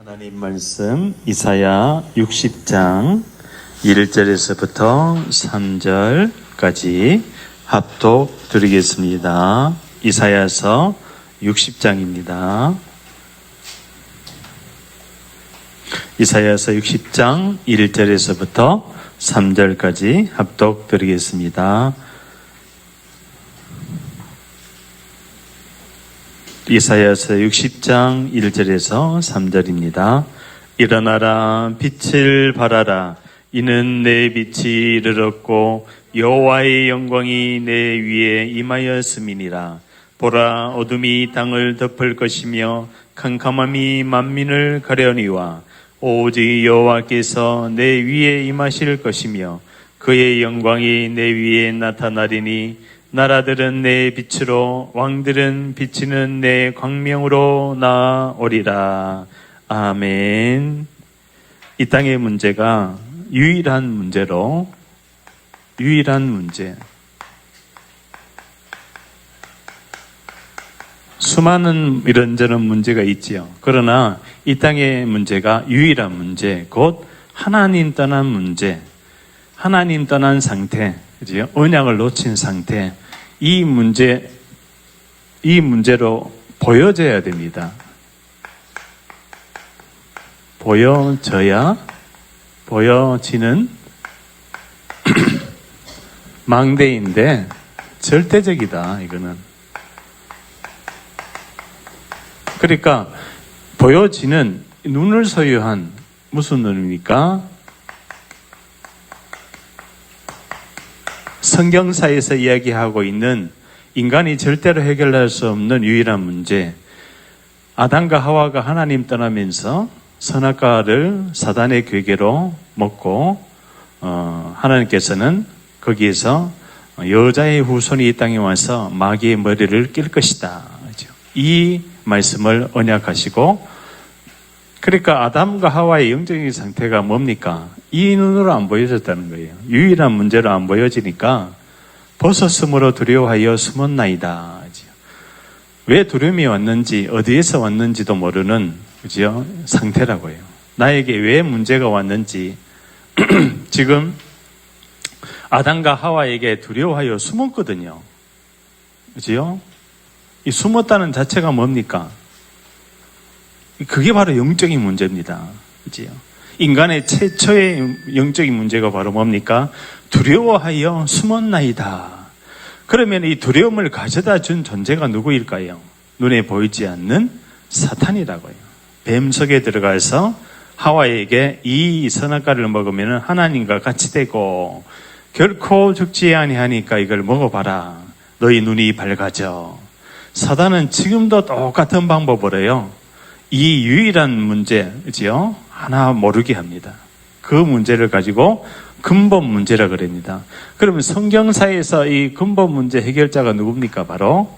하나님 말씀 이사야 60장 1절에서부터 3절까지 합독 드리겠습니다. 이사야서 60장입니다. 이사야서 60장 1절에서부터 3절까지 합독 드리겠습니다. 이사야서 60장 1절에서 3절입니다. 일어나라 빛을 발하라 이는 내 빛이 이르렀고 여호와의 영광이 내 위에 임하였음이니라. 보라 어둠이 땅을 덮을 것이며 캄캄함이 만민을 가려니와 오직 여호와께서 내 위에 임하실 것이며 그의 영광이 내 위에 나타나리니 나라들은 내 빛으로 왕들은 비치는 내 광명으로 나오리라. 아멘. 이 땅의 문제가 유일한 문제 수많은 이런저런 문제가 있지요. 그러나 이 땅의 문제가 유일한 문제, 곧 하나님 떠난 문제, 하나님 떠난 상태, 그죠? 언약을 놓친 상태, 이 문제로 보여져야 됩니다. 보여지는 망대인데 절대적이다, 이거는. 그러니까 보여지는 눈을 소유한 무슨 눈입니까? 성경사에서 이야기하고 있는 인간이 절대로 해결할 수 없는 유일한 문제, 아담과 하와가 하나님 떠나면서 선악과를 사단의 괴계로 먹고 하나님께서는 거기에서 여자의 후손이 이 땅에 와서 마귀의 머리를 낄 것이다. 이 말씀을 언약하시고, 그러니까 아담과 하와의 영적인 상태가 뭡니까? 이 눈으로 안 보여졌다는 거예요. 유일한 문제로 안 보여지니까 벗었으므로 두려워하여 숨었나이다. 왜 두려움이 왔는지, 어디에서 왔는지도 모르는, 그죠? 상태라고요. 나에게 왜 문제가 왔는지 지금 아담과 하와에게 두려워하여 숨었거든요. 그죠? 이 숨었다는 자체가 뭡니까? 그게 바로 영적인 문제입니다. 그죠? 인간의 최초의 영적인 문제가 바로 뭡니까? 두려워하여 숨었나이다. 그러면 이 두려움을 가져다 준 존재가 누구일까요? 눈에 보이지 않는 사탄이라고요. 뱀 속에 들어가서 하와에게 이 선악과를 먹으면 하나님과 같이 되고 결코 죽지 아니하니까 이걸 먹어봐라. 너희 눈이 밝아져. 사단은 지금도 똑같은 방법으로 해요. 이 유일한 문제, 그죠? 하나 모르게 합니다. 그 문제를 가지고 근본 문제라 그럽니다. 그러면 성경사에서 이 근본 문제 해결자가 누굽니까? 바로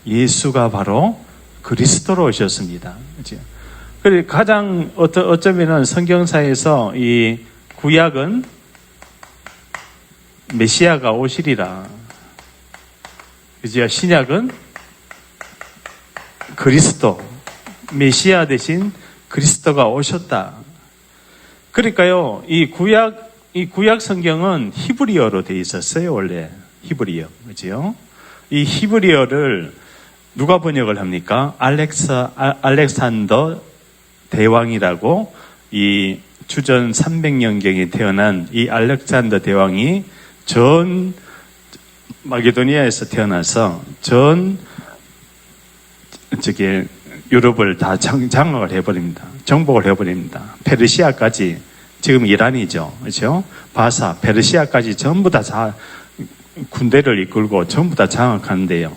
예수가 바로 그리스도로 오셨습니다. 그죠? 그리고 가장 어쩌면은 성경사에서 이 구약은 메시아가 오시리라. 그죠? 신약은 그리스도, 메시아 대신 그리스도가 오셨다. 그러니까요, 이 구약 성경은 히브리어로 되어 있었어요, 원래. 히브리어. 그죠? 이 히브리어를 누가 번역을 합니까? 알렉산더 대왕이라고, 이 주전 300년경에 태어난 이 알렉산더 대왕이 전 마게도니아에서 태어나서 유럽을 다 장악을 해버립니다. 정복을 해버립니다. 페르시아까지, 지금 이란이죠. 그렇죠? 바사, 페르시아까지 전부 다 군대를 이끌고 전부 다 장악하는데요.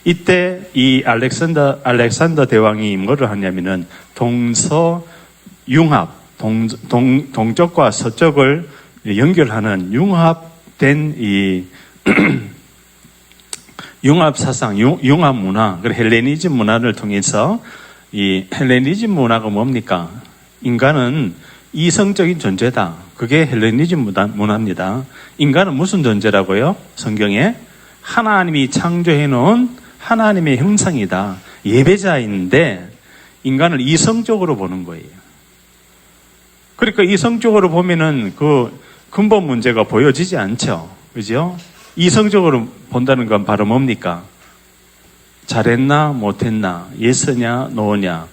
이때 이 알렉산더 대왕이 뭐를 하냐면은 동서융합, 동쪽과 서쪽을 연결하는 융합된 이 융합 사상, 융합 문화, 그리고 헬레니즘 문화를 통해서, 이 헬레니즘 문화가 뭡니까? 인간은 이성적인 존재다. 그게 헬레니즘 문화입니다. 인간은 무슨 존재라고요? 성경에 하나님이 창조해 놓은 하나님의 형상이다. 예배자인데 인간을 이성적으로 보는 거예요. 그러니까 이성적으로 보면은 그 근본 문제가 보여지지 않죠. 그죠? 이성적으로 본다는 건 바로 뭡니까? 잘했나, 못했나, 예스냐, 노냐.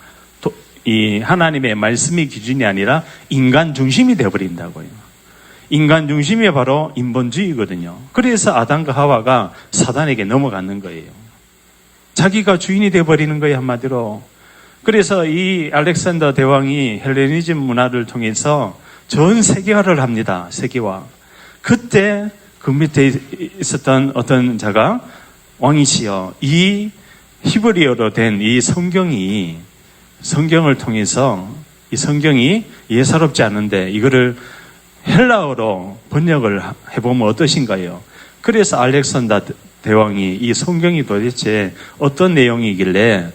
이 하나님의 말씀이 기준이 아니라 인간 중심이 되어버린다고요. 인간 중심이 바로 인본주의거든요. 그래서 아담과 하와가 사단에게 넘어가는 거예요. 자기가 주인이 되어버리는 거예요, 한마디로. 그래서 이 알렉산더 대왕이 헬레니즘 문화를 통해서 전 세계화를 합니다. 세계화. 그때 그 밑에 있었던 어떤 자가 왕이시여, 이 히브리어로 된 이 성경을 통해서 이 성경이 예사롭지 않은데 이거를 헬라어로 번역을 해보면 어떠신가요? 그래서 알렉산더 대왕이 이 성경이 도대체 어떤 내용이길래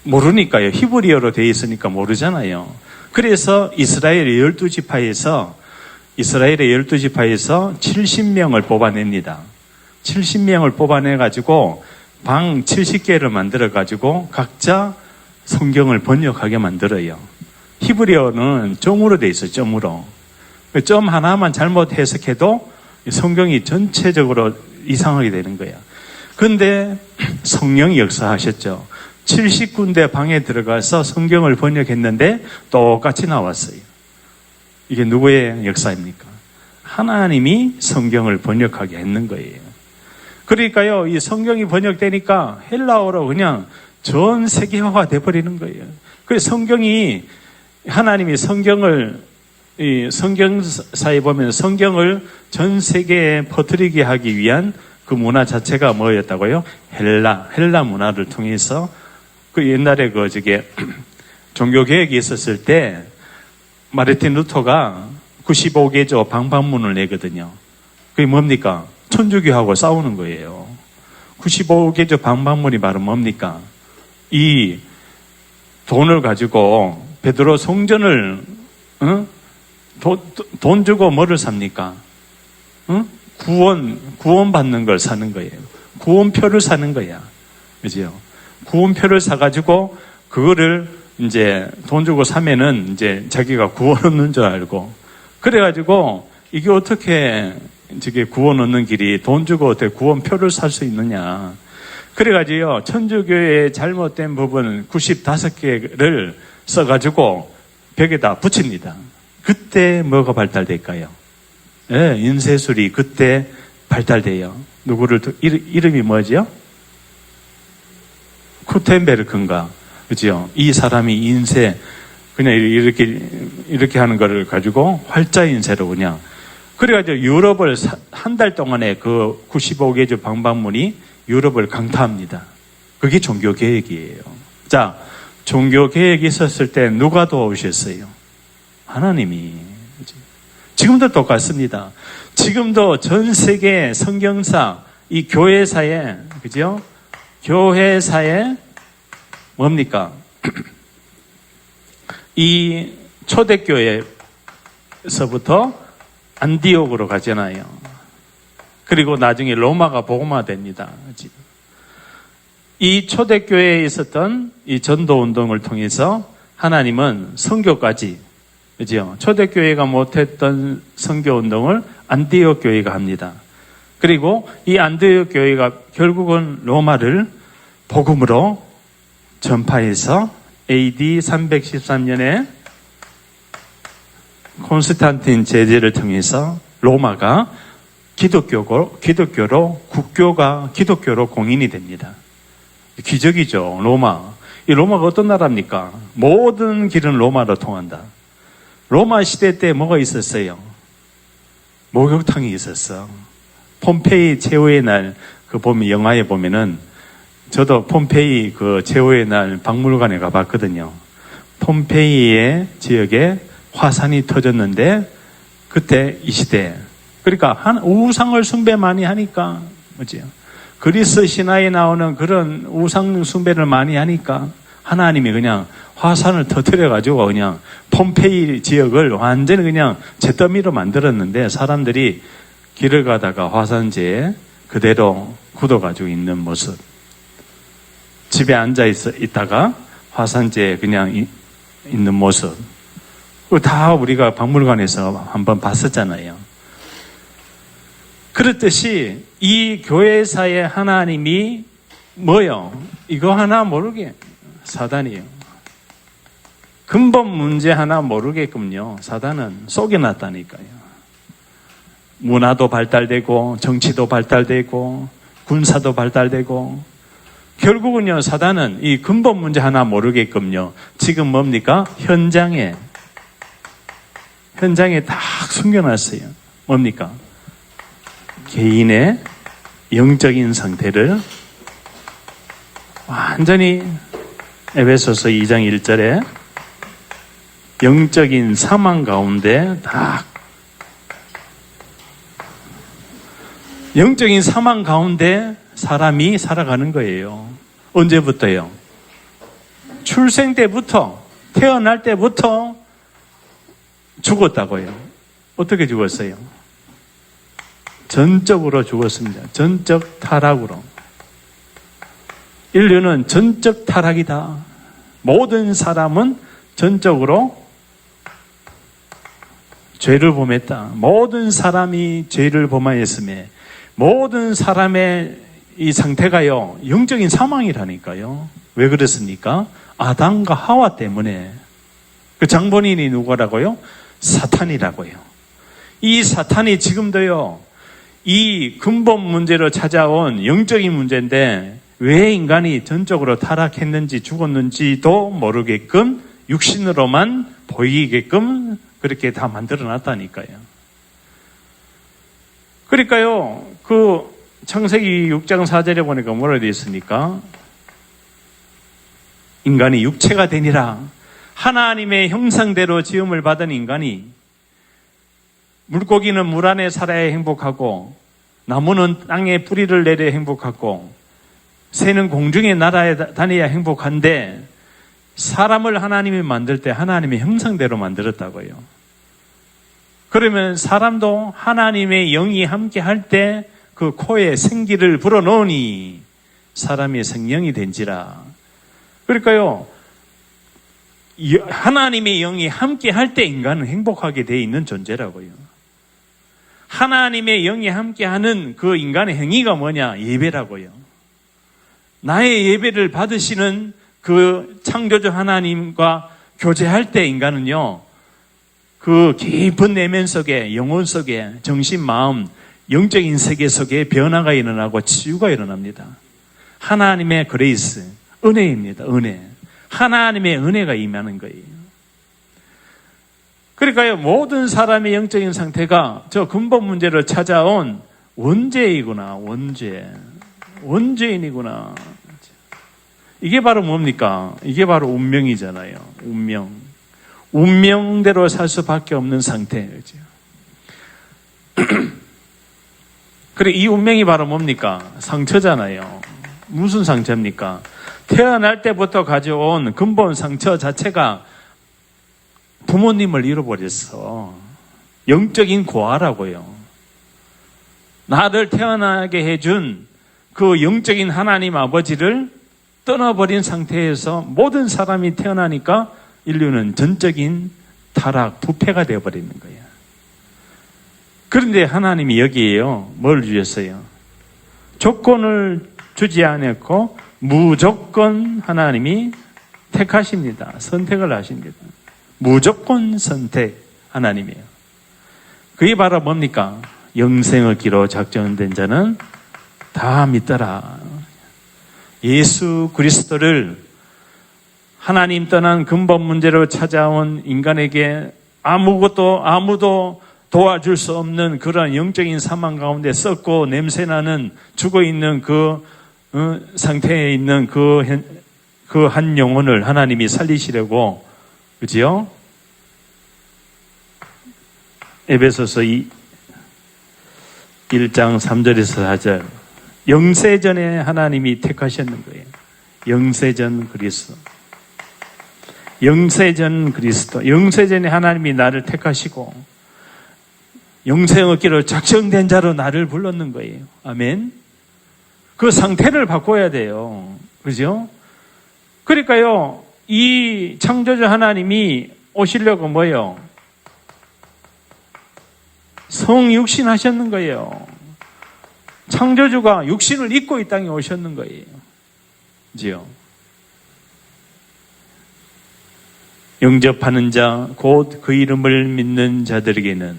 모르니까요. 히브리어로 되어 있으니까 모르잖아요. 그래서 이스라엘의 12지파에서 70명을 뽑아냅니다. 70명을 뽑아내가지고 방 70개를 만들어가지고 각자 성경을 번역하게 만들어요. 히브리어는 점으로 되어 있어요. 점으로. 점 하나만 잘못 해석해도 성경이 전체적으로 이상하게 되는 거예요. 그런데 성령이 역사하셨죠. 70군데 방에 들어가서 성경을 번역했는데 똑같이 나왔어요. 이게 누구의 역사입니까? 하나님이 성경을 번역하게 했는 거예요. 그러니까요, 이 성경이 번역되니까 헬라어로 그냥 전 세계화가 돼버리는 거예요. 그래서 성경이, 하나님이 이 성경사에 보면 성경을 전 세계에 퍼뜨리게 하기 위한 그 문화 자체가 뭐였다고요? 헬라 문화를 통해서 그 옛날에 종교개혁이 있었을 때 마르틴 루터가 95개조 방방문을 내거든요. 그게 뭡니까? 천주교하고 싸우는 거예요. 95개조 방방문이 바로 뭡니까? 이 돈을 가지고 베드로 성전을 돈 주고 뭐를 삽니까? 구원 받는 걸 사는 거예요. 구원표를 사는 거야. 그죠? 구원표를 사가지고 그거를 이제 돈 주고 사면은 이제 자기가 구원 얻는 줄 알고, 그래가지고 이게 어떻게 저게 구원 얻는 길이 돈 주고 어떻게 구원표를 살 수 있느냐. 그래가지고요, 천주교의 잘못된 부분 95개를 써가지고 벽에다 붙입니다. 그때 뭐가 발달될까요? 네, 인쇄술이 그때 발달돼요. 누구를, 이름이 뭐죠? 쿠텐베르크인가? 그죠? 이 사람이 인쇄, 그냥 이렇게 하는 거를 가지고 활자 인쇄로 그냥. 그래가지고 유럽을 한 달 동안에 그 95개조 방방문이 유럽을 강타합니다. 그게 종교개혁이에요. 자, 종교개혁이 있었을 때 누가 도와오셨어요? 하나님이. 지금도 똑같습니다. 지금도 전 세계 성경사, 이 교회사에, 그죠? 교회사에 뭡니까? 이 초대교회에서부터 안디옥으로 가잖아요. 그리고 나중에 로마가 복음화 됩니다. 이 초대교회에 있었던 이 전도운동을 통해서 하나님은 선교까지, 그죠? 초대교회가 못했던 선교운동을 안디옥 교회가 합니다. 그리고 이 안디옥 교회가 결국은 로마를 복음으로 전파해서 AD 313년에 콘스탄틴 제재를 통해서 로마가 기독교로 국교가 기독교로 공인이 됩니다. 기적이죠. 로마. 이 로마가 어떤 나라입니까? 모든 길은 로마로 통한다. 로마 시대 때 뭐가 있었어요? 목욕탕이 있었어. 폼페이 최후의 날, 그 보면 영화에 보면은, 저도 폼페이 그 최후의 날 박물관에 가봤거든요. 폼페이의 지역에 화산이 터졌는데 그때 이 시대, 그러니까 우상을 숭배 많이 하니까, 뭐지요? 그리스 신화에 나오는 그런 우상 숭배를 많이 하니까 하나님이 그냥 화산을 터뜨려가지고 그냥 폼페이 지역을 완전히 그냥 잿더미로 만들었는데, 사람들이 길을 가다가 화산재에 그대로 굳어가지고 있는 모습. 집에 앉아 있다가 화산재 그냥 있는 모습. 그거 다 우리가 박물관에서 한번 봤었잖아요. 그렇듯이 이 교회사에 하나님이 뭐요? 이거 하나 모르게 사단이에요. 근본 문제 하나 모르게끔요. 사단은 속여놨다니까요. 문화도 발달되고 정치도 발달되고 군사도 발달되고 결국은요. 사단은 이 근본 문제 하나 모르게끔요. 지금 뭡니까? 현장에 딱 숨겨놨어요. 뭡니까? 개인의 영적인 상태를 완전히 에베소서 2장 1절에 영적인 사망 가운데 딱 영적인 사망 가운데 사람이 살아가는 거예요. 언제부터요? 출생 때부터, 태어날 때부터 죽었다고요. 어떻게 죽었어요? 전적으로 죽었습니다. 전적 타락으로. 인류는 전적 타락이다. 모든 사람은 전적으로 죄를 범했다. 모든 사람이 죄를 범하였음에 모든 사람의 이 상태가요, 영적인 사망이라니까요. 왜 그렇습니까? 아담과 하와 때문에. 그 장본인이 누구라고요? 사탄이라고요. 이 사탄이 지금도요, 이 근본 문제로 찾아온 영적인 문제인데 왜 인간이 전적으로 타락했는지 죽었는지도 모르게끔 육신으로만 보이게끔 그렇게 다 만들어 놨다니까요. 그러니까요, 그 창세기 6장 4절에 보니까 뭐라 되어 있습니까? 인간이 육체가 되니라. 하나님의 형상대로 지음을 받은 인간이 물고기는 물 안에 살아야 행복하고 나무는 땅에 뿌리를 내려 행복하고 새는 공중에 날아야 다녀야 행복한데 사람을 하나님이 만들 때 하나님의 형상대로 만들었다고요. 그러면 사람도 하나님의 영이 함께 할 때 그 코에 생기를 불어넣으니 사람이 생명이 된지라. 그러니까요, 하나님의 영이 함께 할 때 인간은 행복하게 되어 있는 존재라고요. 하나님의 영이 함께 하는 그 인간의 행위가 뭐냐? 예배라고요. 나의 예배를 받으시는 그 창조주 하나님과 교제할 때 인간은요, 그 깊은 내면 속에, 영혼 속에, 정신, 마음, 영적인 세계 속에 변화가 일어나고 치유가 일어납니다. 하나님의 그레이스, 은혜입니다. 은혜. 하나님의 은혜가 임하는 거예요. 그러니까요, 모든 사람의 영적인 상태가 저 근본 문제를 찾아온 원죄이구나, 원죄. 원죄인이구나. 이게 바로 뭡니까? 이게 바로 운명이잖아요. 운명. 운명대로 살 수밖에 없는 상태죠. 그래, 이 운명이 바로 뭡니까? 상처잖아요. 무슨 상처입니까? 태어날 때부터 가져온 근본 상처 자체가 부모님을 잃어버렸어. 영적인 고아라고요. 나를 태어나게 해준 그 영적인 하나님 아버지를 떠나버린 상태에서 모든 사람이 태어나니까 인류는 전적인 타락, 부패가 되어버리는 거예요. 그런데 하나님이 여기에요, 뭘 주셨어요? 조건을 주지 않았고 무조건 하나님이 택하십니다. 선택을 하십니다. 무조건 선택 하나님이에요. 그게 바로 뭡니까? 영생을 기로 작정된 자는 다 믿더라. 예수 그리스도를 하나님 떠난 근본 문제로 찾아온 인간에게 아무도 도와줄 수 없는 그런 영적인 사망 가운데 썩고 냄새나는 죽어있는 그 상태에 있는 그 한 영혼을 하나님이 살리시려고, 그지요? 에베소서 1장 3절에서 4절. 영세전에 하나님이 택하셨는 거예요. 영세전 그리스도. 영세전 그리스도. 영세전에 하나님이 나를 택하시고 영생 얻기로 작정된 자로 나를 불렀는 거예요. 아멘. 그 상태를 바꿔야 돼요. 그죠? 그러니까요, 이 창조주 하나님이 오시려고 뭐요? 성육신 하셨는 거예요. 창조주가 육신을 입고 이 땅에 오셨는 거예요. 그지요? 영접하는 자, 곧 그 이름을 믿는 자들에게는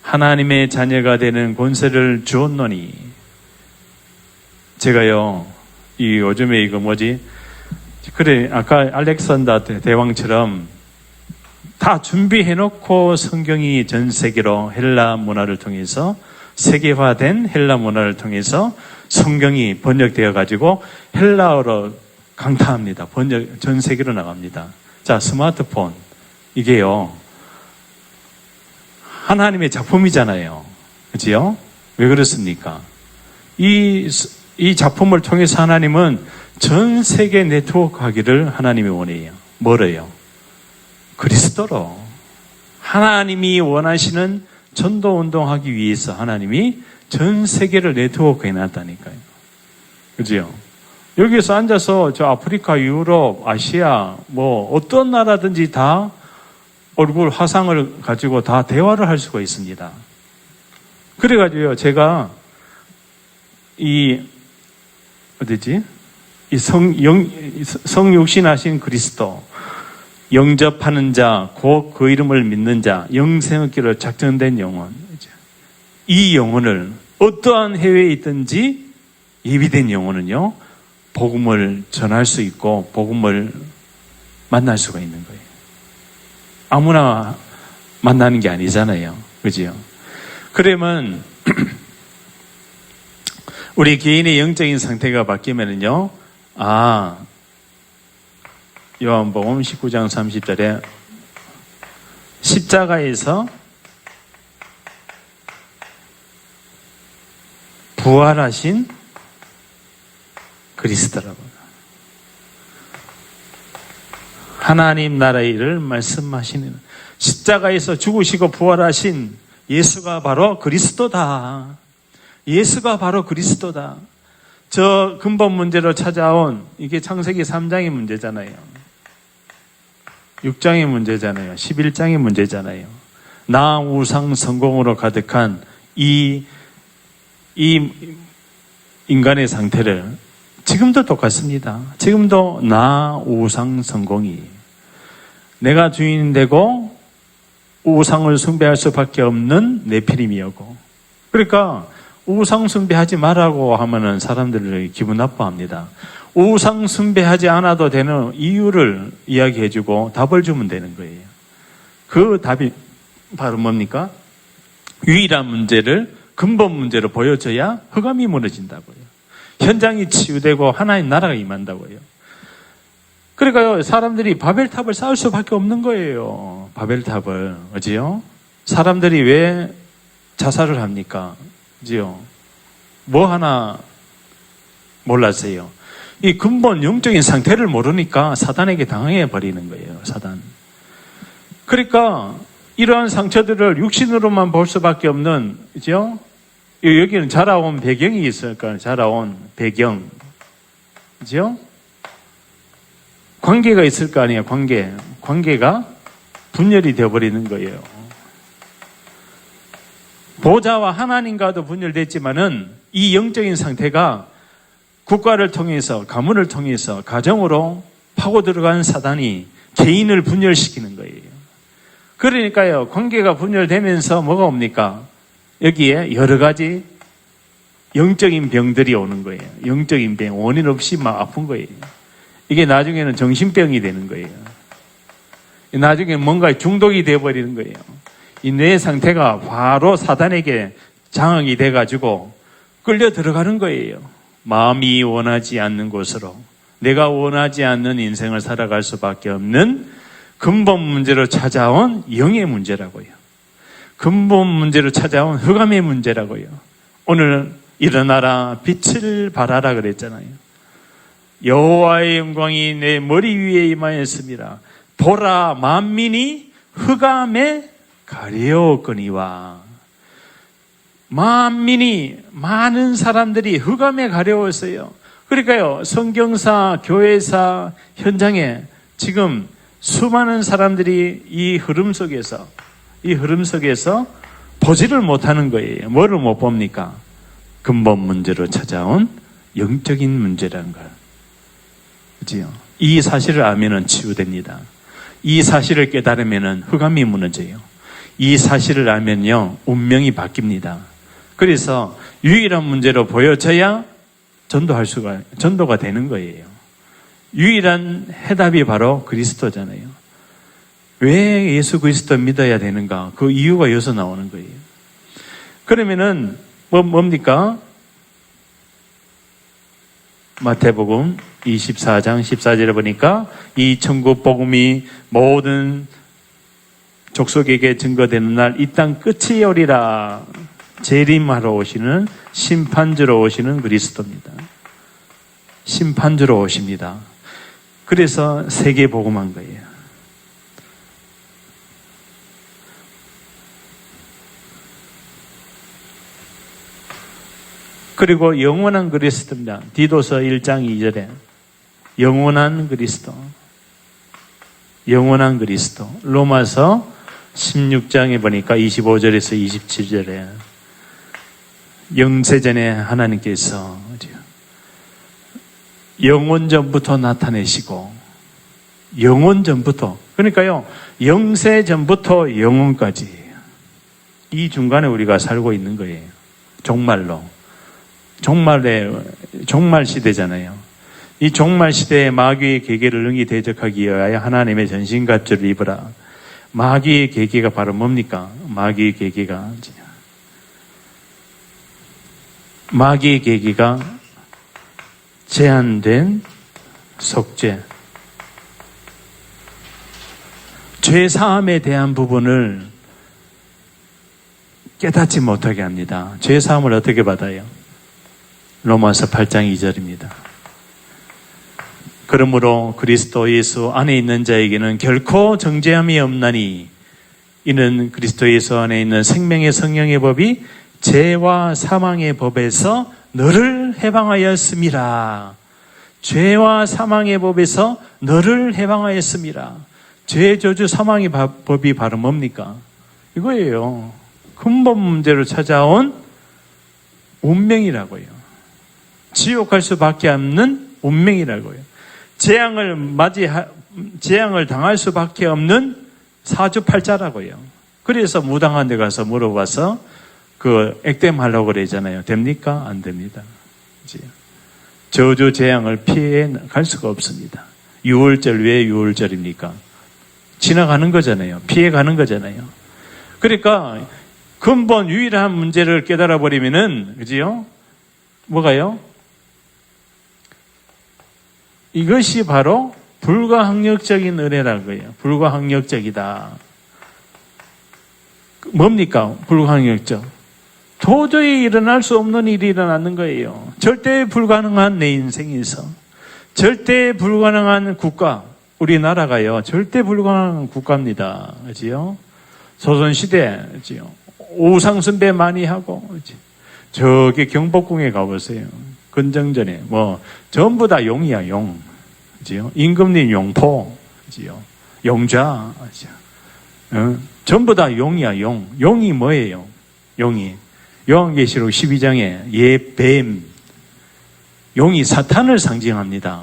하나님의 자녀가 되는 권세를 주었노니. 제가요, 이 요즘에 이거 뭐지? 그래, 아까 알렉산더 대왕처럼 다 준비해놓고 성경이 전 세계로 헬라 문화를 통해서 세계화된 헬라 문화를 통해서 성경이 번역되어 가지고 헬라어로 강타합니다. 번역 전 세계로 나갑니다. 자, 스마트폰 이게요 하나님의 작품이잖아요. 그렇지요? 왜 그렇습니까? 이 작품을 통해서 하나님은 전 세계 네트워크 하기를 하나님이 원해요. 뭐래요? 그리스도로. 하나님이 원하시는 전도 운동하기 위해서 하나님이 전 세계를 네트워크 해놨다니까요. 그죠? 여기서 앉아서 저 아프리카, 유럽, 아시아, 뭐 어떤 나라든지 다 얼굴 화상을 가지고 다 대화를 할 수가 있습니다. 그래가지고요, 제가 이 성육신하신 그리스도, 영접하는 자, 곧 그 이름을 믿는 자, 영생 얻기로 작정된 영혼. 이 영혼을 어떠한 해외에 있든지 예비된 영혼은요, 복음을 전할 수 있고 복음을 만날 수가 있는 거예요. 아무나 만나는 게 아니잖아요. 그죠? 그러면 우리 개인의 영적인 상태가 바뀌면은요, 요한복음 19장 30절에 십자가에서 부활하신 그리스도라고. 하나님 나라의 일을 말씀하시는 십자가에서 죽으시고 부활하신 예수가 바로 그리스도다. 예수가 바로 그리스도다. 저 근본 문제로 찾아온 이게 창세기 3장의 문제잖아요. 6장의 문제잖아요. 11장의 문제잖아요. 나 우상 성공으로 가득한 이 인간의 상태를 지금도 똑같습니다. 지금도 나 우상 성공이 내가 주인 되고 우상을 숭배할 수밖에 없는 네피림이었고, 그러니까 우상 숭배하지 말라고 하면은 사람들을 기분 나빠합니다. 우상 숭배하지 않아도 되는 이유를 이야기해주고 답을 주면 되는 거예요. 그 답이 바로 뭡니까? 유일한 문제를 근본 문제로 보여줘야 흑암이 무너진다고요. 현장이 치유되고 하나님 나라가 임한다고요. 그러니까요, 사람들이 바벨탑을 쌓을 수밖에 없는 거예요. 바벨탑을. 그지요? 사람들이 왜 자살을 합니까? 그지요? 뭐 하나 몰랐어요. 이 근본 영적인 상태를 모르니까 사단에게 당해 버리는 거예요. 사단. 그러니까 이러한 상처들을 육신으로만 볼 수밖에 없는, 그죠? 여기는 자라온 배경이 있으니까 자라온 배경, 그죠? 관계가 있을 거 아니에요. 관계가 분열이 되어버리는 거예요. 보좌와 하나님과도 분열됐지만은 이 영적인 상태가 국가를 통해서, 가문을 통해서, 가정으로 파고 들어간 사단이 개인을 분열시키는 거예요. 그러니까요, 관계가 분열되면서 뭐가 옵니까? 여기에 여러 가지 영적인 병들이 오는 거예요. 영적인 병, 원인 없이 막 아픈 거예요. 이게 나중에는 정신병이 되는 거예요. 나중에 뭔가 중독이 되어버리는 거예요. 이 뇌 상태가 바로 사단에게 장악이 돼가지고 끌려 들어가는 거예요. 마음이 원하지 않는 곳으로, 내가 원하지 않는 인생을 살아갈 수밖에 없는 근본 문제로 찾아온 영의 문제라고요. 근본 문제로 찾아온 흑암의 문제라고요. 오늘 일어나라, 빛을 발하라 그랬잖아요. 여호와의 영광이 내 머리 위에 임하였습니다. 보라, 만민이 흑암에 가려웠거니와. 만민이, 많은 사람들이 흑암에 가려웠어요. 그러니까요, 성경사, 교회사 현장에 지금 수많은 사람들이 이 흐름 속에서 보지를 못하는 거예요. 뭐를 못 봅니까? 근본 문제로 찾아온 영적인 문제라는 걸. 그지요? 이 사실을 알면은 치유됩니다. 이 사실을 깨달으면은 흑암이 무너져요. 이 사실을 알면요, 운명이 바뀝니다. 그래서 유일한 문제로 보여져야 전도가 되는 거예요. 유일한 해답이 바로 그리스도잖아요. 왜 예수 그리스도 믿어야 되는가? 그 이유가 여기서 나오는 거예요. 그러면은 뭡니까? 마태복음 24장 14절에 보니까 이 천국 복음이 모든 족속에게 증거되는 날 이 땅 끝이 오리라. 재림하러 오시는, 심판주로 오시는 그리스도입니다. 심판주로 오십니다. 그래서 세계 복음한 거예요. 그리고 영원한 그리스도입니다. 디도서 1장 2절에 영원한 그리스도. 영원한 그리스도. 로마서 16장에 보니까 25절에서 27절에 영세전에 하나님께서 영원전부터 나타내시고, 영원전부터, 그러니까요, 영세전부터 영원까지 이 중간에 우리가 살고 있는 거예요. 종말 시대잖아요. 이 종말 시대에 마귀의 계계를 능히 대적하기 위하여 하나님의 전신갑주를 입으라. 마귀의 계계가 바로 뭡니까? 마귀의 계계가 제한된 속죄, 죄사함에 대한 부분을 깨닫지 못하게 합니다. 죄사함을 어떻게 받아요? 로마서 8장 2절입니다. 그러므로 그리스도 예수 안에 있는 자에게는 결코 정죄함이 없나니 이는 그리스도 예수 안에 있는 생명의 성령의 법이 죄와 사망의 법에서 너를 해방하였음이라. 죄와 사망의 법에서 너를 해방하였음이라. 죄, 저주, 사망의 법이 바로 뭡니까? 이거예요. 근본 문제로 찾아온 운명이라고요. 지옥 갈 수밖에 없는 운명이라고요. 재앙을 당할 수밖에 없는 사주팔자라고요. 그래서 무당한 데 가서 물어봐서 액땜하려고 그러잖아요. 됩니까? 안 됩니다. 저주 재앙을 피해 갈 수가 없습니다. 6월절 왜 6월절입니까? 지나가는 거잖아요. 피해 가는 거잖아요. 그러니까 근본 유일한 문제를 깨달아 버리면은, 그지요? 뭐가요? 이것이 바로 불가항력적인 은혜라는 거예요. 불가항력적이다. 뭡니까? 불가항력적. 도저히 일어날 수 없는 일이 일어나는 거예요. 절대 불가능한 내 인생에서. 절대 불가능한 국가. 우리나라가요. 절대 불가능한 국가입니다. 그지요? 조선시대, 그지요? 오상순배 많이 하고, 그지? 저기 경복궁에 가보세요. 근정전에, 전부 다 용이야, 용. 그지요? 임금님 용포, 그지요? 용좌, 그지요? 전부 다 용이야, 용. 용이 뭐예요? 용이. 요한계시록 12장에 뱀. 용이 사탄을 상징합니다.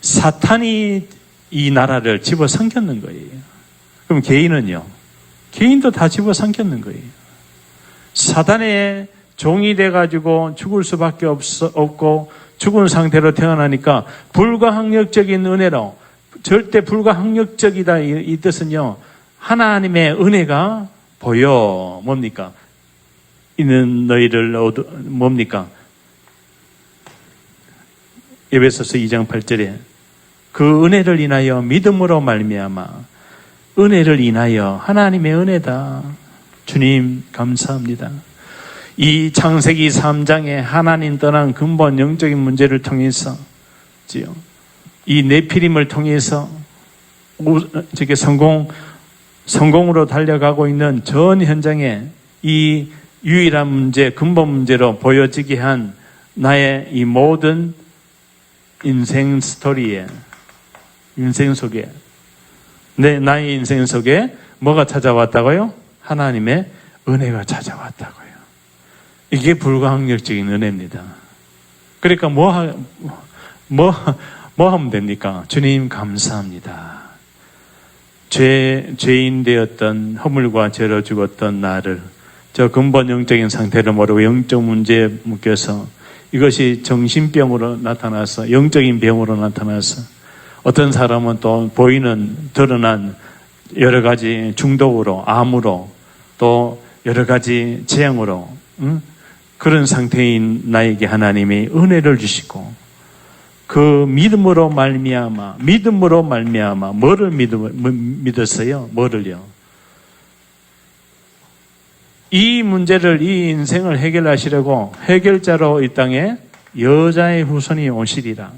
사탄이 이 나라를 집어삼켰는 거예요. 그럼 개인은요? 개인도 다 집어삼켰는 거예요. 사단의 종이 돼가지고 죽을 수밖에 없고 죽은 상태로 태어나니까 불가항력적인 은혜로, 절대 불가항력적이다 이 뜻은요, 하나님의 은혜가 보여. 뭡니까? 이는 너희를 뭡니까? 에베소서 2장 8절에 그 은혜를 인하여 믿음으로 말미암아, 은혜를 인하여, 하나님의 은혜다. 주님 감사합니다. 이 창세기 3장에 하나님 떠난 근본 영적인 문제를 통해서, 이 네피림을 통해서 성공으로 달려가고 있는 전 현장에 이 유일한 문제, 근본 문제로 보여지게 한 나의 이 모든 인생 스토리에 인생 속에, 나의 인생 속에 뭐가 찾아왔다고요? 하나님의 은혜가 찾아왔다고요. 이게 불가항력적인 은혜입니다. 그러니까 뭐 하면 됩니까? 주님 감사합니다. 죄인 되었던 허물과 죄로 죽었던 나를 저 근본 영적인 상태를 모르고 영적 문제에 묶여서 이것이 정신병으로 나타나서 영적인 병으로 나타나서 어떤 사람은 또 보이는 드러난 여러 가지 중독으로 암으로 또 여러 가지 재앙으로 그런 상태인 나에게 하나님이 은혜를 주시고 그 믿음으로 말미암아 뭐를 믿었어요? 뭐를요? 이 문제를 이 인생을 해결하시려고 해결자로 이 땅에 여자의 후손이 오시리라.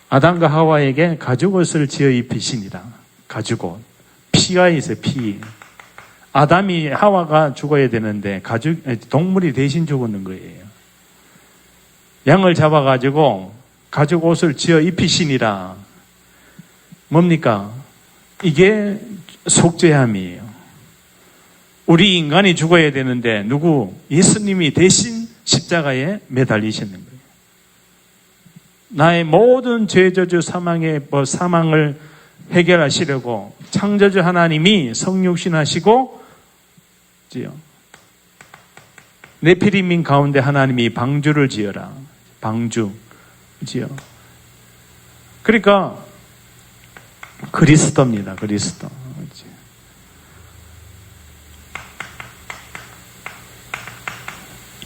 아담과 하와에게 가죽옷을 지어 입히시니라. 가죽옷. 피가 있어요. 피. 아담이 하와가 죽어야 되는데 동물이 대신 죽었는 거예요. 양을 잡아가지고 가죽옷을 지어 입히시니라. 뭡니까? 이게 속죄함이에요. 우리 인간이 죽어야 되는데 예수님이 대신 십자가에 매달리시는 거예요. 나의 모든 죄저주 사망을 해결하시려고 창조주 하나님이 성육신하시고 네피림민 가운데 하나님이 방주를 지어라. 방주 지어. 그러니까 그리스도입니다. 그리스도.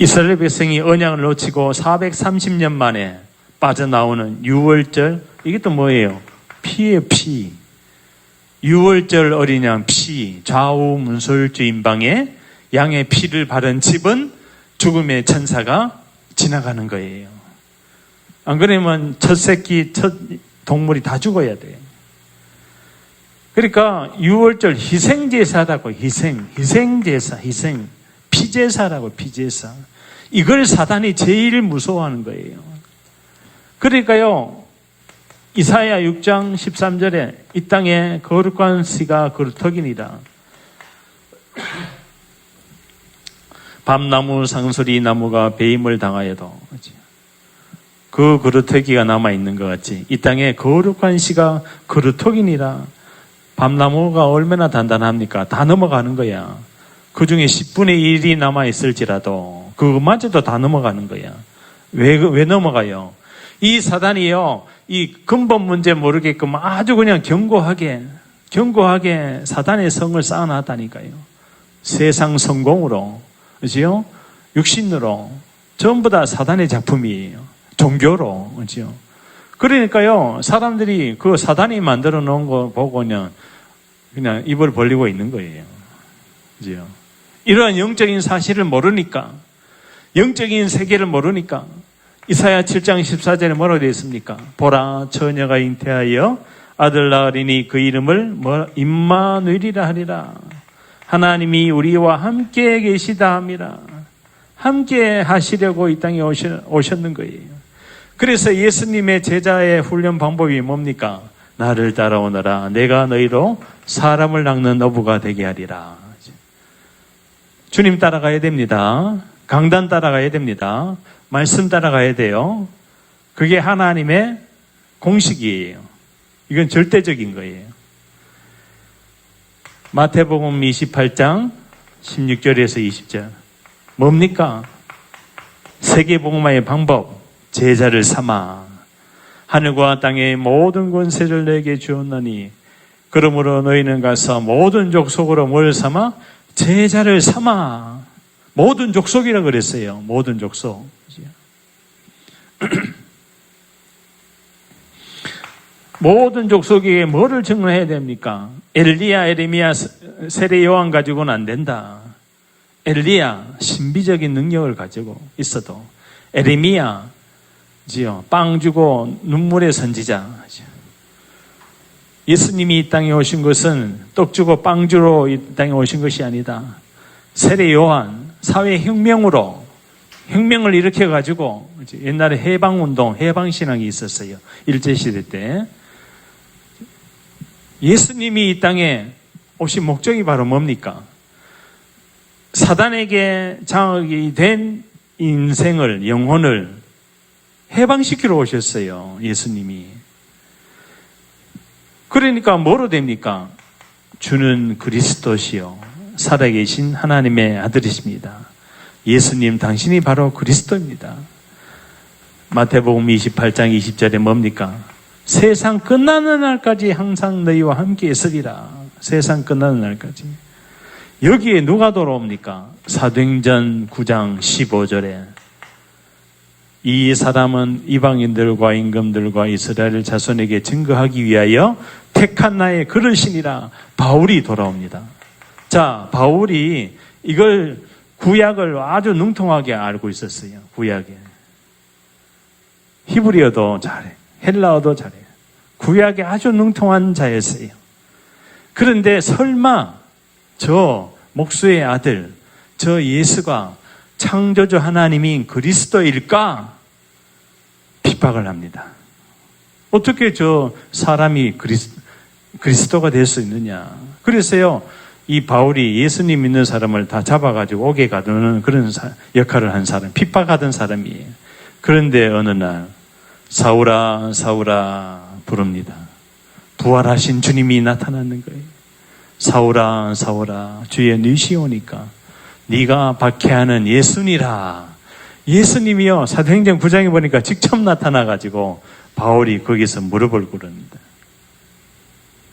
이스라엘 백성이 언약을 놓치고 430년 만에 빠져나오는 유월절, 이게 또 뭐예요? 피예요, 피. 유월절 어린 양 피, 좌우 문설주 임방에 양의 피를 바른 집은 죽음의 천사가 지나가는 거예요. 안 그러면 첫 새끼, 첫 동물이 다 죽어야 돼요. 그러니까 유월절 희생제사라고, 희생제사, 피제사라고, 피제사. 이걸 사단이 제일 무서워하는 거예요. 그러니까요, 이사야 6장 13절에 이 땅에 거룩한 씨가 그루터기니라. 밤나무 상수리 나무가 배임을 당하여도 그 그루터기가 남아있는 것 같이 이 땅에 거룩한 씨가 그루터기니라. 밤나무가 얼마나 단단합니까? 다 넘어가는 거야. 그 중에 10분의 1이 남아있을지라도 그것마저도 다 넘어가는 거야. 왜 넘어가요? 이 사단이요, 이 근본 문제 모르게끔 아주 그냥 견고하게 사단의 성을 쌓아놨다니까요. 세상 성공으로, 그죠? 육신으로, 전부 다 사단의 작품이에요. 종교로, 그죠? 그러니까요, 사람들이 그 사단이 만들어 놓은 거 보고는 그냥 입을 벌리고 있는 거예요. 그죠? 이러한 영적인 사실을 모르니까, 영적인 세계를 모르니까, 이사야 7장 14절에 뭐라고 되어 있습니까? 보라, 처녀가 잉태하여 아들 낳으리니 그 이름을 임마누엘이라 하리라. 하나님이 우리와 함께 계시다 함이라. 함께 하시려고 이 땅에 오셨는 거예요. 그래서 예수님의 제자의 훈련 방법이 뭡니까? 나를 따라오너라. 내가 너희로 사람을 낚는 어부가 되게 하리라. 주님 따라가야 됩니다. 강단 따라가야 됩니다. 말씀 따라가야 돼요. 그게 하나님의 공식이에요. 이건 절대적인 거예요. 마태복음 28장 16절에서 20절. 뭡니까? 세계복음화의 방법. 제자를 삼아 하늘과 땅의 모든 권세를 내게 주었나니 그러므로 너희는 가서 모든 족속으로 뭘 삼아? 제자를 삼아. 모든 족속이라고 그랬어요. 모든 족속. 모든 족속에게 뭐를 증언해야 됩니까? 엘리야, 에레미야, 세례 요한 가지고는 안 된다. 엘리야, 신비적인 능력을 가지고 있어도 에레미야, 빵 주고 눈물의 선지자. 예수님이 이 땅에 오신 것은 떡 주고 빵 주러 이 땅에 오신 것이 아니다. 세례 요한, 사회혁명으로 혁명을 일으켜가지고 옛날에 해방운동, 해방신앙이 있었어요. 일제시대 때. 예수님이 이 땅에 오신 목적이 바로 뭡니까? 사단에게 장악이 된 인생을, 영혼을 해방시키러 오셨어요. 예수님이. 그러니까 뭐로 됩니까? 주는 그리스도시요 살아계신 하나님의 아들이십니다. 예수님 당신이 바로 그리스도입니다. 마태복음 28장 20절에 뭡니까? 세상 끝나는 날까지 항상 너희와 함께 있으리라. 세상 끝나는 날까지. 여기에 누가 돌아옵니까? 사도행전 9장 15절에 이 사람은 이방인들과 임금들과 이스라엘 자손에게 증거하기 위하여 택한 나의 그릇이니라. 바울이 돌아옵니다. 자, 바울이 이걸 구약을 아주 능통하게 알고 있었어요. 구약에. 히브리어도 잘해. 헬라어도 잘해. 구약에 아주 능통한 자였어요. 그런데 설마 저 목수의 아들, 저 예수가 창조주 하나님인 그리스도일까? 핍박을 합니다. 어떻게 저 사람이 그리스도가 될 수 있느냐? 그래서요, 이 바울이 예수님 믿는 사람을 다 잡아가지고 옥에 가두는 그런 역할을 한 사람, 핍박하던 사람이에요. 그런데 어느 날 사울아 사울아 부릅니다. 부활하신 주님이 나타나는 거예요. 사울아 사울아 주의 늦이 오니까 네가 박해하는 예수니라. 예수님이요, 사도행전 9장에 보니까 직접 나타나가지고 바울이 거기서 무릎을 꿇습니다.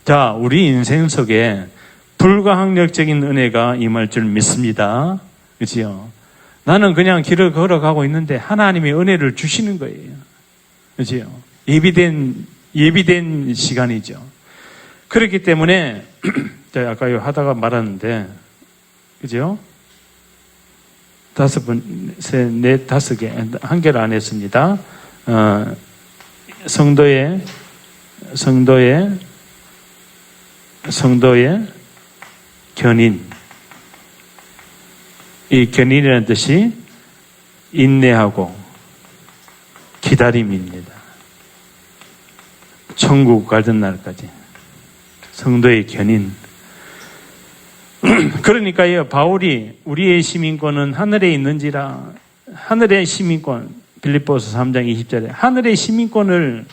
자, 우리 인생 속에 불가항력적인 은혜가 임할 줄 믿습니다. 그렇지요? 나는 그냥 길을 걸어가고 있는데 하나님이 은혜를 주시는 거예요. 그렇지요? 예비된 시간이죠. 그렇기 때문에 제가 아까 하다가 말았는데, 그죠? 5분, 셋, 넷, 5개, 한 개를 안 했습니다. 성도의 견인. 이 견인이라는 뜻이 인내하고 기다림입니다. 천국 가던 날까지. 성도의 견인. 그러니까요, 바울이 우리의 시민권은 하늘에 있는지라, 하늘의 시민권, 빌립보서 3장 20절에 하늘의 시민권을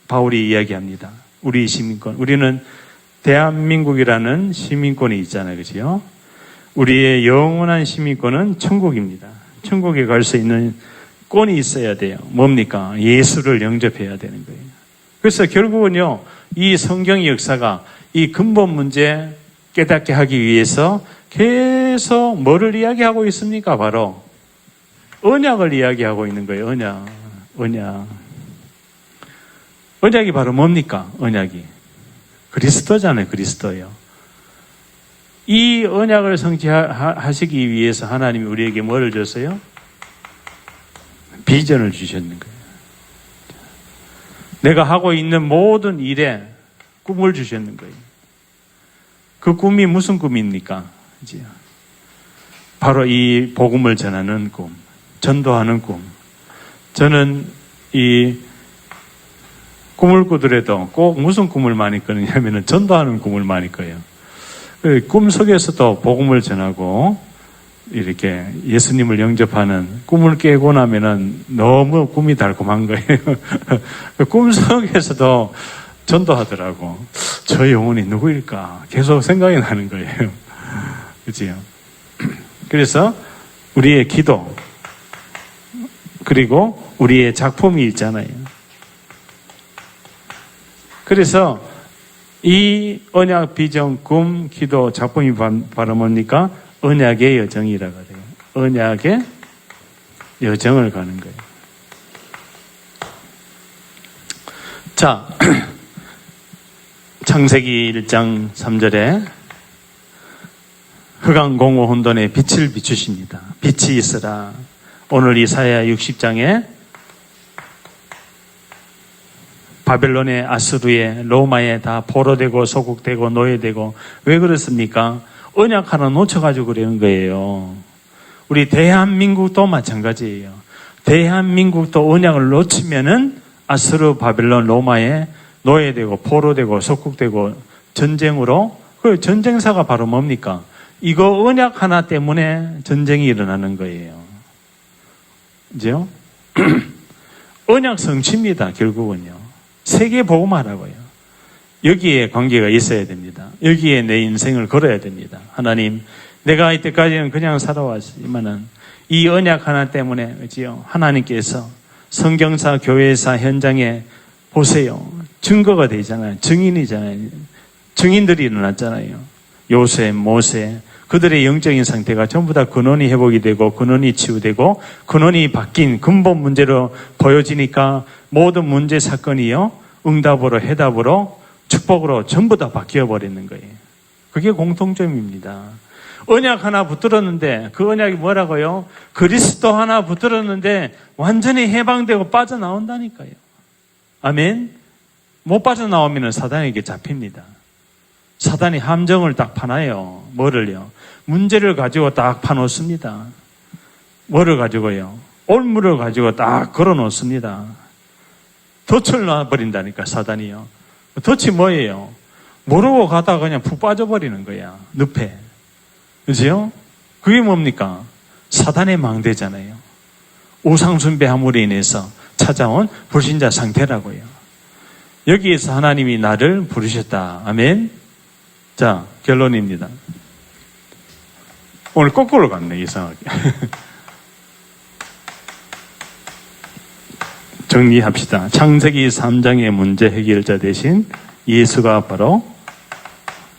바울이 이야기합니다. 우리의 시민권. 우리는 대한민국이라는 시민권이 있잖아요. 그렇죠? 우리의 영원한 시민권은 천국입니다. 천국에 갈 수 있는 권이 있어야 돼요. 뭡니까? 예수를 영접해야 되는 거예요. 그래서 결국은요, 이 성경의 역사가 이 근본 문제 깨닫게 하기 위해서 계속 뭐를 이야기하고 있습니까? 바로 언약을 이야기하고 있는 거예요. 언약이 바로 뭡니까? 언약이 그리스도잖아요. 그리스도예요. 이 언약을 성취하시기 위해서 하나님이 우리에게 뭐를 줬어요? 비전을 주셨는 거예요. 내가 하고 있는 모든 일에 꿈을 주셨는 거예요. 그 꿈이 무슨 꿈입니까? 이제 바로 이 복음을 전하는 꿈, 전도하는 꿈. 저는 이 꿈을 꾸더라도 꼭 무슨 꿈을 많이 꾸느냐면 전도하는 꿈을 많이 꿔요. 꿈 속에서도 복음을 전하고 이렇게 예수님을 영접하는 꿈을 깨고 나면은 너무 꿈이 달콤한 거예요. 꿈 속에서도 전도하더라고. 저 영혼이 누구일까? 계속 생각이 나는 거예요. 그렇지요? 그래서 우리의 기도, 그리고 우리의 작품이 있잖아요. 그래서 이 언약, 비전, 꿈, 기도, 작품이 바로 뭡니까? 언약의 여정이라고 해요. 언약의 여정을 가는 거예요. 자, 창세기 1장 3절에 흑암공허 혼돈에 빛을 비추십니다. 빛이 있으라. 오늘 이사야 60장에 바벨론에, 아수르에, 로마에 다 포로되고 소국되고 노예되고, 왜 그렇습니까? 언약 하나 놓쳐가지고 그러는 거예요. 우리 대한민국도 마찬가지예요. 대한민국도 언약을 놓치면은 아수르, 바벨론, 로마에 노예되고 포로되고 소국되고 전쟁으로, 그 전쟁사가 바로 뭡니까? 이거 언약 하나 때문에 전쟁이 일어나는 거예요. 이제요? 언약 성취입니다, 결국은요. 세계 복음하라고요. 여기에 관계가 있어야 됩니다. 여기에 내 인생을 걸어야 됩니다. 하나님, 내가 이때까지는 그냥 살아왔지만은 이 언약 하나 때문에, 그지요? 하나님께서 성경사, 교회사 현장에 보세요. 증거가 되잖아요. 증인이잖아요. 증인들이 일어났잖아요. 요셉, 모세, 그들의 영적인 상태가 전부 다 근원이 회복이 되고 근원이 치유되고 근원이 바뀐 근본 문제로 보여지니까 모든 문제 사건이요, 응답으로, 해답으로, 축복으로 전부 다 바뀌어버리는 거예요. 그게 공통점입니다. 언약 하나 붙들었는데, 그 언약이 뭐라고요? 그리스도 하나 붙들었는데 완전히 해방되고 빠져나온다니까요. 아멘? 못 빠져나오면 사단에게 잡힙니다. 사단이 함정을 딱 파놔요. 뭐를요? 문제를 가지고 딱 파놓습니다. 뭐를 가지고요? 올무를 가지고 딱 걸어놓습니다. 덫을 놔버린다니까, 사단이요. 덫이 뭐예요? 모르고 가다가 그냥 푹 빠져버리는 거야. 늪에. 그죠? 그게 뭡니까? 사단의 망대잖아요. 우상숭배함으로 인해서 찾아온 불신자 상태라고요. 여기에서 하나님이 나를 부르셨다. 아멘? 자, 결론입니다. 오늘 거꾸로 갔네, 이상하게. 정리합시다. 창세기 3장의 문제 해결자 대신 예수가 바로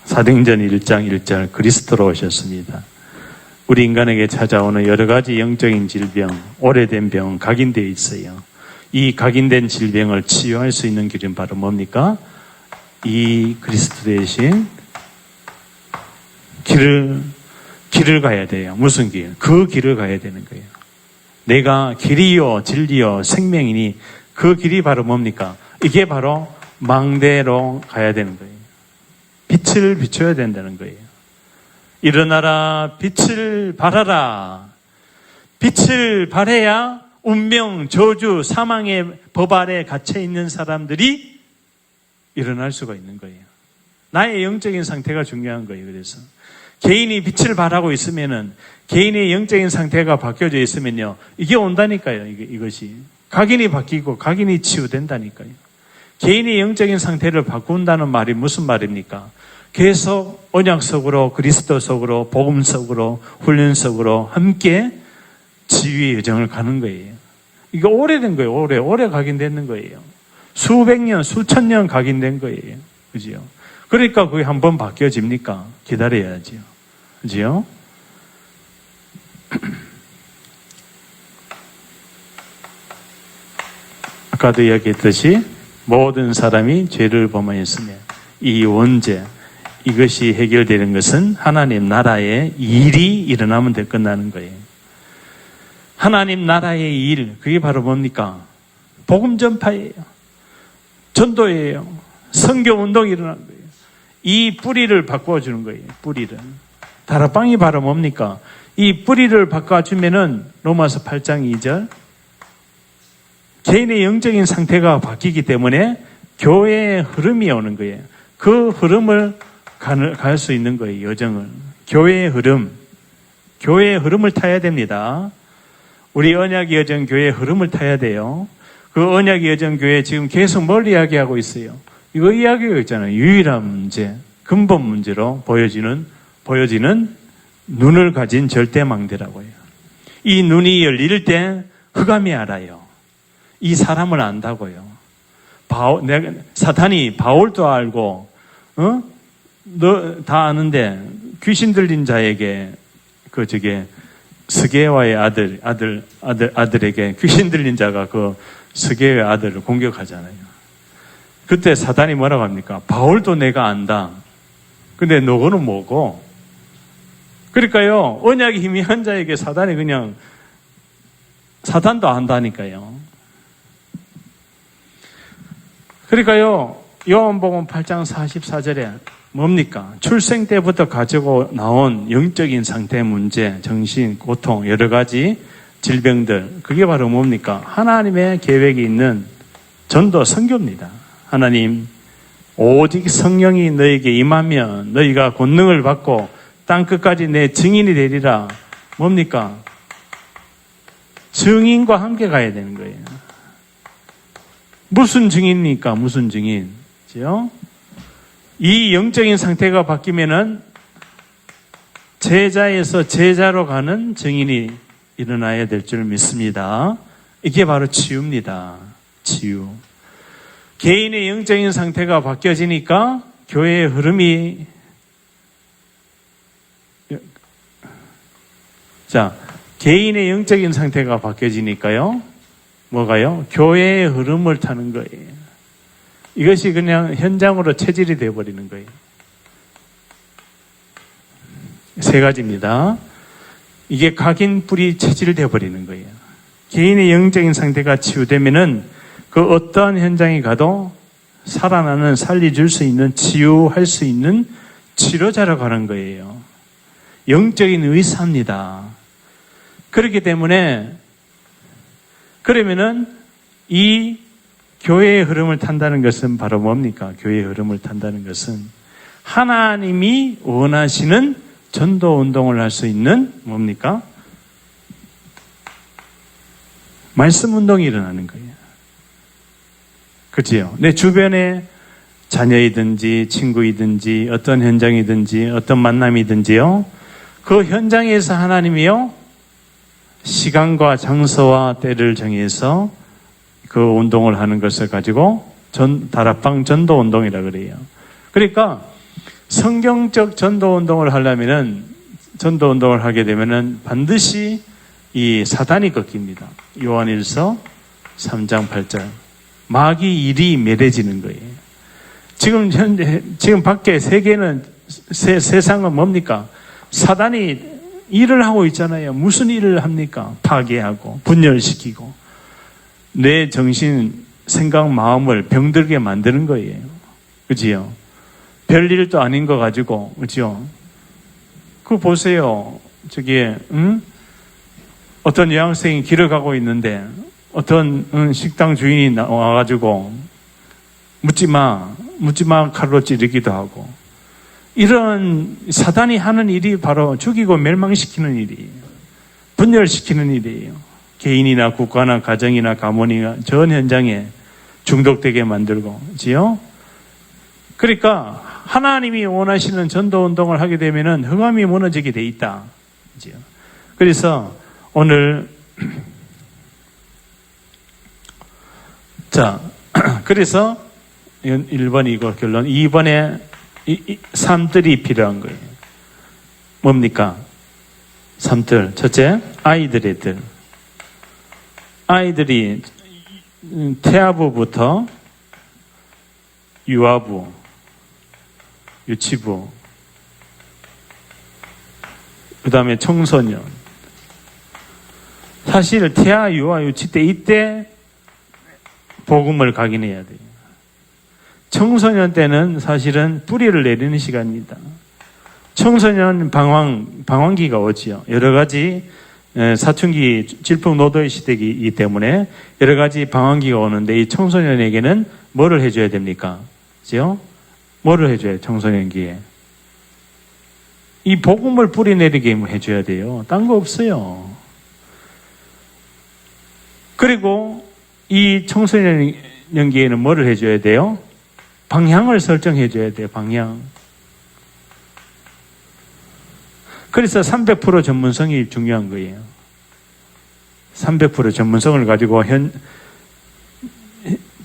사도행전 1장 1절 그리스도로 오셨습니다. 우리 인간에게 찾아오는 여러 가지 영적인 질병, 오래된 병, 각인되어 있어요. 이 각인된 질병을 치유할 수 있는 길은 바로 뭡니까? 이 그리스도 대신 길을 가야 돼요. 무슨 길? 그 길을 가야 되는 거예요. 내가 길이요, 진리요, 생명이니 그 길이 바로 뭡니까? 이게 바로 망대로 가야 되는 거예요. 빛을 비춰야 된다는 거예요. 일어나라, 빛을 발하라. 빛을 발해야 운명, 저주, 사망의 법 아래 갇혀 있는 사람들이 일어날 수가 있는 거예요. 나의 영적인 상태가 중요한 거예요. 그래서 개인이 빛을 발하고 있으면은, 개인의 영적인 상태가 바뀌어져 있으면요, 이게 온다니까요. 이것이 각인이 바뀌고 각인이 치유된다니까요. 개인의 영적인 상태를 바꾼다는 말이 무슨 말입니까? 계속 언약 속으로, 그리스도 속으로, 복음 속으로, 훈련 속으로 함께 지위의 여정을 가는 거예요. 이거 오래된 거예요. 오래 각인되는 거예요. 수백 년, 수천 년 각인된 거예요. 그죠? 그러니까 그게 한번 바뀌어집니까? 기다려야죠. 그죠? 아까도 이야기했듯이 모든 사람이 죄를 범하였으며 이 원죄, 이것이 해결되는 것은 하나님 나라의 일이 일어나면 될 끝나는 거예요. 하나님 나라의 일, 그게 바로 뭡니까? 복음 전파예요. 전도예요. 선교 운동이 일어나는 거예요. 이 뿌리를 바꿔주는 거예요. 뿌리를. 다락방이 바로 뭡니까? 이 뿌리를 바꿔주면은 로마서 8장 2절 개인의 영적인 상태가 바뀌기 때문에 교회의 흐름이 오는 거예요. 그 흐름을 갈 수 있는 거예요. 여정을. 교회의 흐름을 타야 됩니다. 우리 언약 여정 교회의 흐름을 타야 돼요. 그 언약 여정 교회 지금 계속 뭘 이야기하고 있어요? 이거 이야기가 있잖아요. 유일한 문제, 근본 문제로 보여지는 눈을 가진 절대망대라고 해요. 이 눈이 열릴 때 흑암이 알아요. 이 사람을 안다고요. 사탄이 바울도 알고, 너 다 아는데 귀신 들린 자에게 스게와의 아들에게 귀신 들린 자가 그 스게의 아들을 공격하잖아요. 그때 사단이 뭐라고 합니까? 바울도 내가 안다. 근데 너거는 뭐고? 그러니까요, 언약이 희미한 자에게 사단이 그냥, 사탄도 안다니까요. 그러니까요, 요한복음 8장 44절에 뭡니까? 출생 때부터 가지고 나온 영적인 상태 문제, 정신, 고통, 여러 가지 질병들, 그게 바로 뭡니까? 하나님의 계획이 있는 전도 선교입니다. 하나님, 오직 성령이 너에게 임하면 너희가 권능을 받고 땅끝까지 내 증인이 되리라. 뭡니까? 증인과 함께 가야 되는 거예요. 무슨 증인입니까? 무슨 증인? 그죠? 이 영적인 상태가 바뀌면은 제자에서 제자로 가는 증인이 일어나야 될 줄 믿습니다. 이게 바로 치유입니다. 치유. 개인의 영적인 상태가 바뀌어지니까 교회의 흐름이 개인의 영적인 상태가 바뀌어지니까요. 뭐가요? 교회의 흐름을 타는 거예요. 이것이 그냥 현장으로 체질이 되어버리는 거예요. 세 가지입니다. 이게 각인 뿌리 체질되어 버리는 거예요. 개인의 영적인 상태가 치유되면은 그 어떠한 현장에 가도 살아나는, 살려줄 수 있는, 치유할 수 있는 치료자로 가는 거예요. 영적인 의사입니다. 그렇기 때문에 그러면은 이 교회의 흐름을 탄다는 것은 바로 뭡니까? 교회의 흐름을 탄다는 것은 하나님이 원하시는 전도 운동을 할 수 있는 뭡니까? 말씀 운동이 일어나는 거예요. 그렇지요? 내 주변에 자녀이든지 친구이든지 어떤 현장이든지 어떤 만남이든지요. 그 현장에서 하나님이요. 시간과 장소와 때를 정해서 그 운동을 하는 것을 가지고 다락방 전도 운동이라 그래요. 그러니까 성경적 전도 운동을 하려면은 전도 운동을 하게 되면은 반드시 이 사단이 꺾입니다. 요한일서 3장 8절. 마귀 일이 멸해지는 거예요. 지금 밖에 세계는 세상은 뭡니까? 사단이 일을 하고 있잖아요. 무슨 일을 합니까? 파괴하고 분열시키고 내 정신, 생각, 마음을 병들게 만드는 거예요. 그지요? 별일도 아닌 거 가지고, 그죠? 그거 보세요. 어떤 여학생이 길을 가고 있는데, 어떤 식당 주인이 나와가지고, 묻지 마 칼로 찌르기도 하고, 이런 사단이 하는 일이 바로 죽이고 멸망시키는 일이에요. 분열시키는 일이에요. 개인이나 국가나 가정이나 가문이나 전 현장에 중독되게 만들고, 그지요? 그러니까 하나님이 원하시는 전도 운동을 하게 되면은 흑암이 무너지게 돼 있다. 그죠? 그래서 오늘 그래서 1번이고 결론 2번에 3들이 필요한 거예요. 뭡니까? 3들. 첫째, 아이들의 들. 아이들이 태아부부터 유아부, 유치부, 그 다음에 청소년. 사실 태아, 유아, 유치 때 이때 복음을 각인해야 돼요. 청소년 때는 사실은 뿌리를 내리는 시간입니다. 청소년 방황기가 오지요. 여러 가지 사춘기 질풍노도의 시대이기 때문에 여러 가지 방황기가 오는데 이 청소년에게는 뭐를 해줘야 됩니까? 그죠? 뭐를 해줘야 청소년기에? 이 복음을 뿌리내리게 해줘야 돼요. 딴 거 없어요. 그리고 이 청소년기에는 뭐를 해줘야 돼요? 방향을 설정해줘야 돼요. 방향. 그래서 300% 전문성이 중요한 거예요. 300% 전문성을 가지고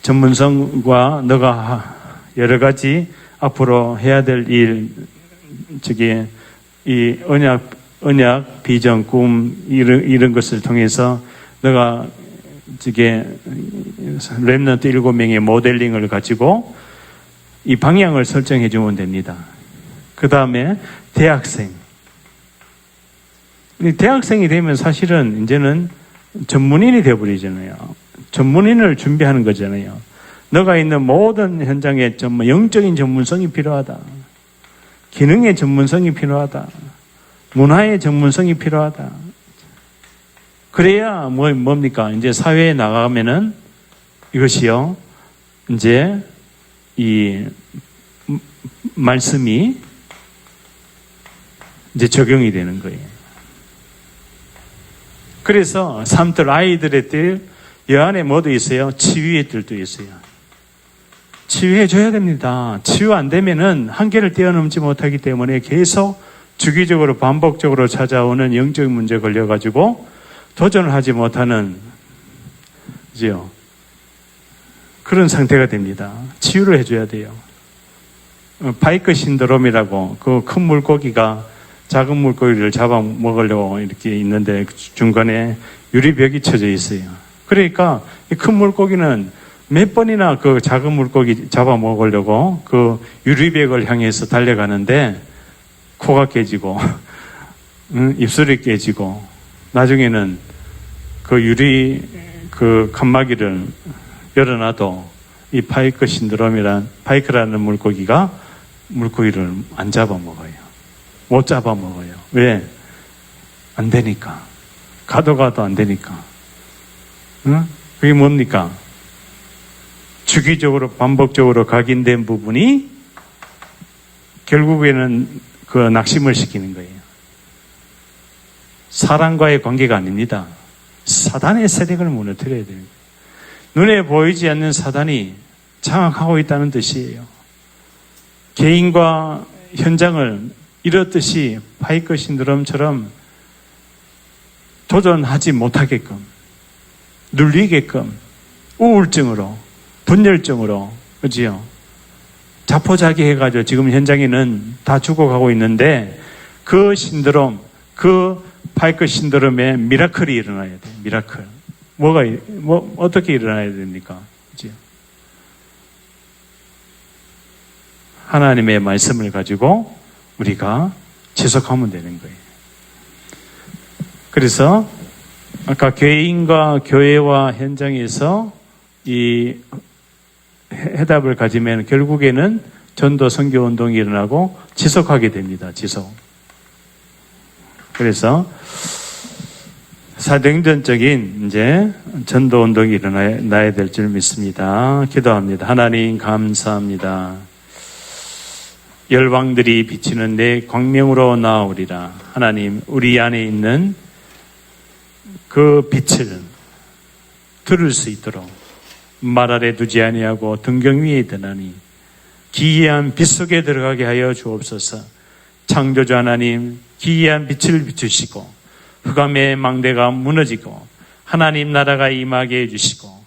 전문성과 너가 여러 가지 앞으로 해야 될 일, 이 언약, 비전, 꿈, 이런 것을 통해서 너가 렘넌트 7명의 모델링을 가지고 이 방향을 설정해 주면 됩니다. 그 다음에 대학생. 대학생이 되면 사실은 이제는 전문인이 되어버리잖아요. 전문인을 준비하는 거잖아요. 너가 있는 모든 현장에 영적인 전문성이 필요하다. 기능의 전문성이 필요하다. 문화의 전문성이 필요하다. 그래야 뭡니까? 이제 사회에 나가면은 이것이요. 이제 이 말씀이 이제 적용이 되는 거예요. 그래서 삶들, 아이들의 뜰, 여 안에 뭐도 있어요? 치유의 뜰도 있어요. 치유해줘야 됩니다. 치유 안 되면은 한계를 뛰어넘지 못하기 때문에 계속 주기적으로 반복적으로 찾아오는 영적 문제에 걸려가지고 도전을 하지 못하는, 그죠? 그런 상태가 됩니다. 치유를 해줘야 돼요. 파이크 신드롬이라고 그 큰 물고기가 작은 물고기를 잡아먹으려고 이렇게 있는데 중간에 유리벽이 쳐져 있어요. 그러니까 이 큰 물고기는 몇 번이나 그 작은 물고기 잡아먹으려고 그 유리벽을 향해서 달려가는데 코가 깨지고 입술이 깨지고 나중에는 그 유리 그 칸막이를 열어놔도 이 파이크 신드롬이란 파이크라는 물고기가 물고기를 안 잡아먹어요. 못 잡아먹어요. 왜? 안 되니까. 가도 안 되니까. 응? 그게 뭡니까? 주기적으로 반복적으로 각인된 부분이 결국에는 그 낙심을 시키는 거예요. 사람과의 관계가 아닙니다. 사단의 세력을 무너뜨려야 돼요. 눈에 보이지 않는 사단이 장악하고 있다는 뜻이에요. 개인과 현장을 이렇듯이 파이크 신드롬처럼 도전하지 못하게끔, 눌리게끔, 우울증으로, 분열증으로, 그지요? 자포자기 해가지고 지금 현장에는 다 죽어가고 있는데 그 신드롬, 그 파이크 신드롬에 미라클이 일어나야 돼요. 미라클. 어떻게 일어나야 됩니까? 그지요? 하나님의 말씀을 가지고 우리가 지속하면 되는 거예요. 그래서 아까 개인과 교회와 현장에서 이 해답을 가지면 결국에는 전도 선교 운동이 일어나고 지속하게 됩니다. 지속. 그래서 사도행전적인 이제 전도 운동이 일어나야 될 줄 믿습니다. 기도합니다. 하나님 감사합니다. 열방들이 비치는 내 광명으로 나아오리라. 하나님, 우리 안에 있는 그 빛을 들을 수 있도록 말 아래 두지 아니하고 등경 위에 드나니 기이한 빛 속에 들어가게 하여 주옵소서. 창조주 하나님, 기이한 빛을 비추시고 흑암의 망대가 무너지고 하나님 나라가 임하게 해주시고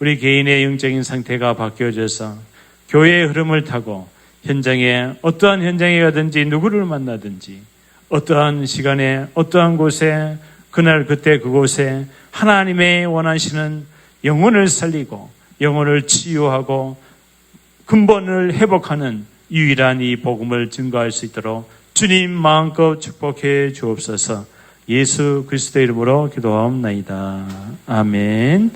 우리 개인의 영적인 상태가 바뀌어져서 교회의 흐름을 타고 현장에 어떠한 현장에 가든지 누구를 만나든지 어떠한 시간에 어떠한 곳에 그날 그때 그곳에 하나님의 원하시는 영혼을 살리고 영혼을 치유하고 근본을 회복하는 유일한 이 복음을 증거할 수 있도록 주님 마음껏 축복해 주옵소서. 예수 그리스도의 이름으로 기도하옵나이다. 아멘.